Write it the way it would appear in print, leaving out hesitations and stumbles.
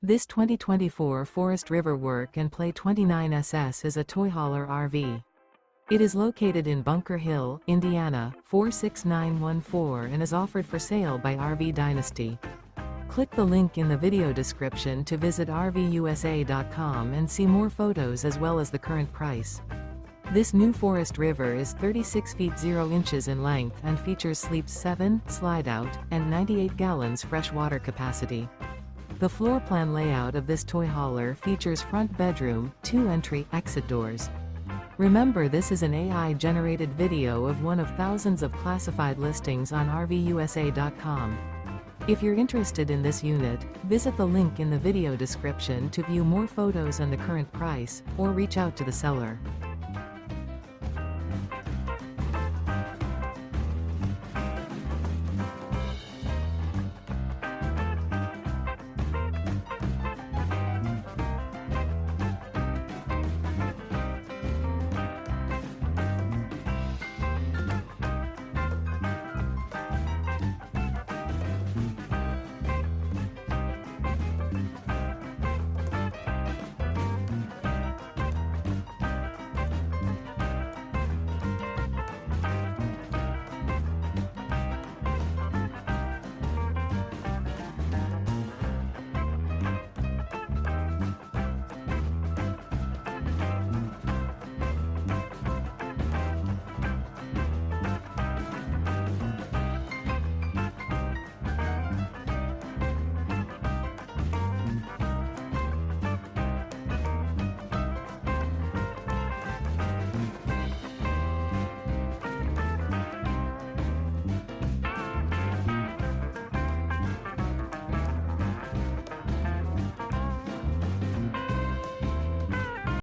This 2024 Forest River Work and Play 29SS is a toy hauler RV. It is located in Bunker Hill, Indiana, 46914 and is offered for sale by RV Dynasty. Click the link in the video description to visit RVUSA.com and see more photos as well as the current price. This new Forest River is 36 feet 0 inches in length and features sleeps 7, slide-out, and 98 gallons fresh water capacity. The floor plan layout of this toy hauler features front bedroom, 2 entry, exit doors. Remember, this is an AI-generated video of one of thousands of classified listings on RVUSA.com. If you're interested in this unit, visit the link in the video description to view more photos and the current price, or reach out to the seller.